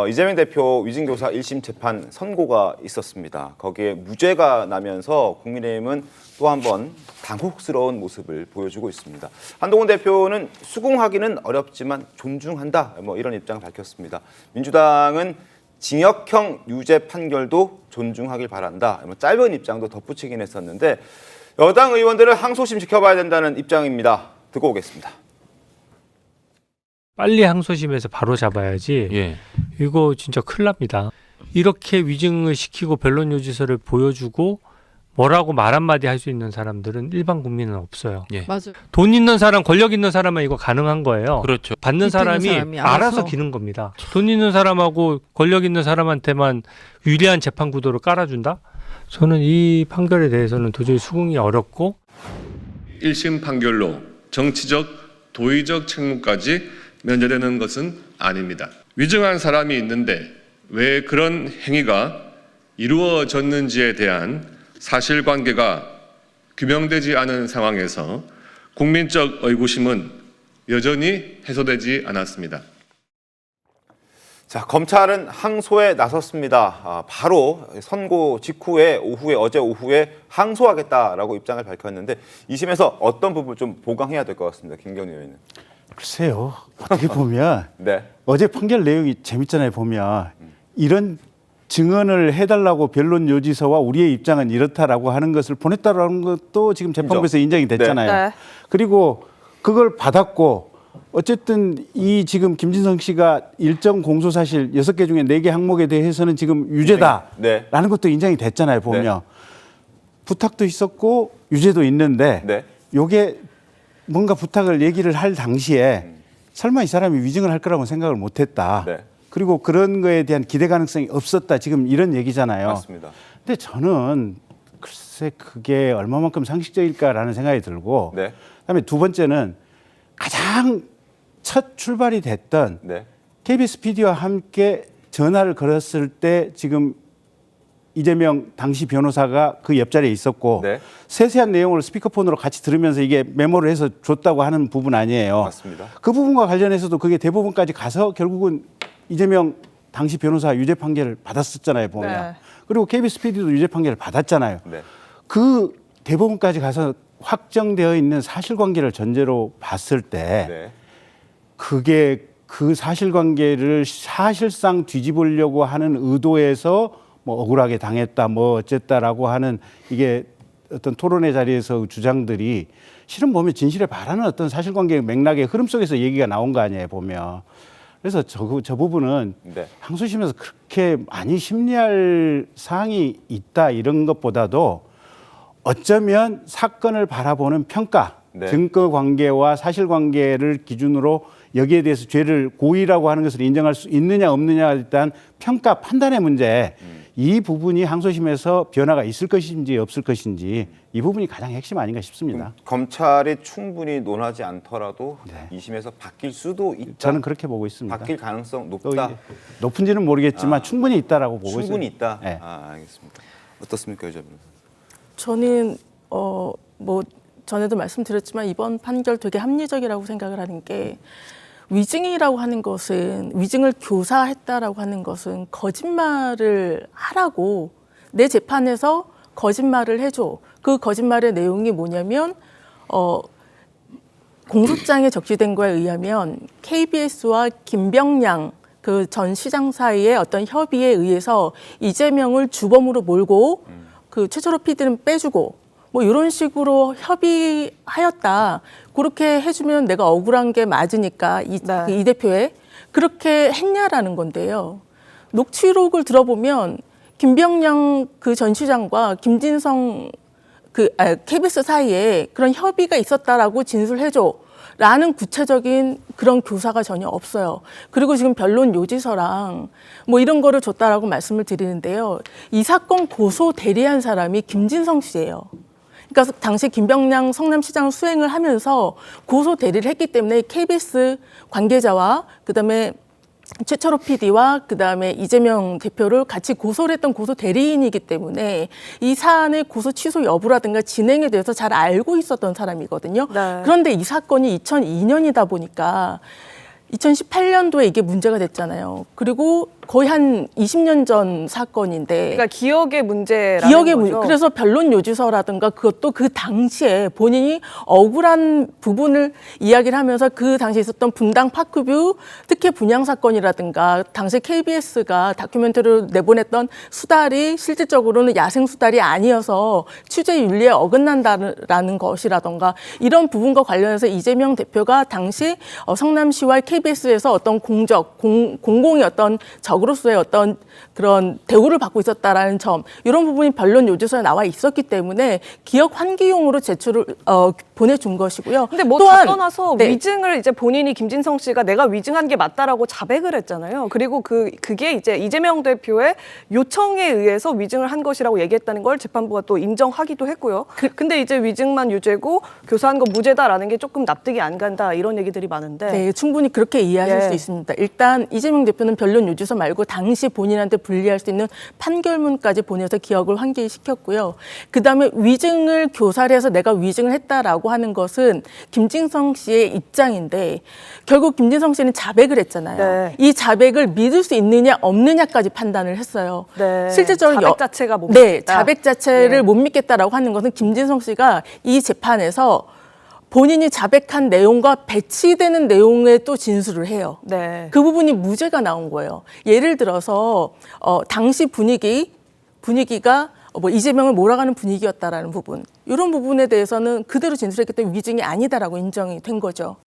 이재명 대표 위증교사 1심 재판 선고가 있었습니다. 거기에 무죄가 나면서 국민의힘은 또 한 번 당혹스러운 모습을 보여주고 있습니다. 한동훈 대표는 수긍하기는 어렵지만 존중한다, 이런 입장을 밝혔습니다. 민주당은 징역형 유죄 판결도 존중하길 바란다, 짧은 입장도 덧붙이긴 했었는데 여당 의원들은 항소심 지켜봐야 된다는 입장입니다. 듣고 오겠습니다. 빨리 항소심에서 바로 잡아야지. 예. 이거 진짜 큰일 납니다. 이렇게 위증을 시키고 변론 요지서를 보여주고 뭐라고 말 한마디 할 수 있는 사람들은 일반 국민은 없어요. 예. 맞아요. 돈 있는 사람, 권력 있는 사람은 이거 가능한 거예요. 그렇죠. 받는 사람이 사람이 알아서 알아서 기는 겁니다. 돈 있는 사람하고 권력 있는 사람한테만 유리한 재판 구도를 깔아준다? 저는 이 판결에 대해서는 도저히 수긍이 어렵고 1심 판결로 정치적, 도의적 책무까지 면제되는 것은 아닙니다. 위증한 사람이 있는데 왜 그런 행위가 이루어졌는지에 대한 사실관계가 규명되지 않은 상황에서 국민적 의구심은 여전히 해소되지 않았습니다. 자, 검찰은 항소에 나섰습니다. 바로 선고 직후에 어제 오후에 항소하겠다라고 입장을 밝혔는데 2심에서 어떤 부분 좀 보강해야 될 것 같습니다. 김경림 의원님. 글쎄요. 어떻게 보면 네. 어제 판결 내용이 재밌잖아요. 보면 이런 증언을 해달라고 변론 요지서와 우리의 입장은 이렇다라고 하는 것을 보냈다라는 것도 지금 재판부에서 인정이 됐잖아요. 네. 그리고 그걸 받았고 어쨌든 이 지금 김진성 씨가 일정 공소 사실 6개 중에 4개 항목에 대해서는 지금 유죄다라는 네. 것도 인정이 됐잖아요. 보면 부탁도 있었고 유죄도 있는데 네. 요게 뭔가 부탁을 얘기를 할 당시에 설마 이 사람이 위증을 할 거라고 생각을 못했다. 네. 그리고 그런 거에 대한 기대 가능성이 없었다. 지금 이런 얘기잖아요. 맞습니다. 근데 저는 글쎄 그게 얼마만큼 상식적일까라는 생각이 들고 네. 그다음에 두 번째는 가장 첫 출발이 됐던 네. KBS PD와 함께 전화를 걸었을 때 지금 이재명 당시 변호사가 그 옆자리에 있었고 네. 세세한 내용을 스피커폰으로 같이 들으면서 이게 메모를 해서 줬다고 하는 부분 아니에요. 맞습니다. 그 부분과 관련해서도 그게 대법원까지 가서 결국은 이재명 당시 변호사 유죄 판결을 받았었잖아요. 보면. 네. 그리고 KBS PD도 유죄 판결을 받았잖아요. 네. 그 대법원까지 가서 확정되어 있는 사실관계를 전제로 봤을 때 네. 그게 그 사실관계를 사실상 뒤집으려고 하는 의도에서 뭐 억울하게 당했다 뭐 어쨌다라고 하는 이게 어떤 토론회 자리에서 주장들이 실은 보면 진실에 바라는 어떤 사실관계 맥락의 흐름 속에서 얘기가 나온 거 아니에요 보면. 그래서 저 부분은 네. 항소심에서 그렇게 많이 심리할 사항이 있다 이런 것보다도 어쩌면 사건을 바라보는 평가, 네. 증거 관계와 사실관계를 기준으로 여기에 대해서 죄를 고의라고 하는 것을 인정할 수 있느냐 없느냐에 대한 평가 판단의 문제 이 부분이 항소심에서 변화가 있을 것인지 없을 것인지 이 부분이 가장 핵심 아닌가 싶습니다. 검찰이 충분히 논하지 않더라도 네. 2심에서 바뀔 수도 있다. 저는 그렇게 보고 있습니다. 바뀔 가능성 또 높다. 이게 높은지는 모르겠지만 충분히 있다라고 보고 있습니다. 충분히 있다. 네. 알겠습니다. 어떻습니까, 유재 변호사? 저는 뭐 전에도 말씀드렸지만 이번 판결 되게 합리적이라고 생각을 하는 게 위증이라고 하는 것은 위증을 교사했다라고 하는 것은 거짓말을 하라고 내 재판에서 거짓말을 해줘. 그 거짓말의 내용이 뭐냐면 공소장에 적시된 거에 의하면 KBS와 김병량 그 전 시장 사이의 어떤 협의에 의해서 이재명을 주범으로 몰고 그 최철호 PD는 빼주고 뭐 이런 식으로 협의하였다. 그렇게 해주면 내가 억울한 게 맞으니까 이 대표에 그렇게 했냐라는 건데요. 녹취록을 들어보면 김병량 그 전 시장과 김진성 KBS 사이에 그런 협의가 있었다라고 진술해줘라는 구체적인 그런 교사가 전혀 없어요. 그리고 지금 변론 요지서랑 뭐 이런 거를 줬다라고 말씀을 드리는데요. 이 사건 고소 대리한 사람이 김진성 씨예요. 그러니까 당시 김병량 성남시장을 수행을 하면서 고소 대리를 했기 때문에 KBS 관계자와 그다음에 최철호 PD와 그다음에 이재명 대표를 같이 고소를 했던 고소 대리인이기 때문에 이 사안의 고소 취소 여부라든가 진행에 대해서 잘 알고 있었던 사람이거든요. 네. 그런데 이 사건이 2002년이다 보니까 2018년도에 이게 문제가 됐잖아요. 그리고 거의 한 20년 전 사건인데 그러니까 기억의 문제라는 기억의 문제. 거죠. 그래서 변론 요지서라든가 그것도 그 당시에 본인이 억울한 부분을 이야기를 하면서 그 당시에 있었던 분당 파크뷰 특혜 분양 사건이라든가 당시 KBS가 다큐멘터리를 내보냈던 수달이 실질적으로는 야생 수달이 아니어서 취재 윤리에 어긋난다라는 것이라든가 이런 부분과 관련해서 이재명 대표가 당시 성남시와 KBS에서 어떤 공공의 어떤 적으로서의 어떤 그런 대우를 받고 있었다라는 점, 이런 부분이 변론 요지서에 나와 있었기 때문에 기억 환기용으로 제출을 보내준 것이고요. 근데 뭐 다 떠나서 위증을 이제 본인이 김진성 씨가 내가 위증한 게 맞다라고 자백을 했잖아요. 그리고 그게 이제 이재명 대표의 요청에 의해서 위증을 한 것이라고 얘기했다는 걸 재판부가 또 인정하기도 했고요. 근데 이제 위증만 유죄고 교사한 건 무죄다라는 게 조금 납득이 안 간다 이런 얘기들이 많은데. 네, 충분히 그렇게 이해하실 예. 수 있습니다. 일단 이재명 대표는 변론 요지서 말고 당시 본인한테 불리할 수 있는 판결문까지 보내서 기억을 환기시켰고요. 그다음에 위증을 교사를 해서 내가 위증을 했다라고 하는 것은 김진성 씨의 입장인데 결국 김진성 씨는 자백을 했잖아요. 네. 이 자백을 믿을 수 있느냐 없느냐까지 판단을 했어요. 네. 실질적으로 자백 자체가 못 네, 믿겠다. 자백 자체를 예. 못 믿겠다라고 하는 것은 김진성 씨가 이 재판에서 본인이 자백한 내용과 배치되는 내용에 또 진술을 해요. 네. 그 부분이 무죄가 나온 거예요. 예를 들어서 당시 분위기가 뭐 이재명을 몰아가는 분위기였다라는 부분, 이런 부분에 대해서는 그대로 진술했기 때문에 위증이 아니다라고 인정이 된 거죠.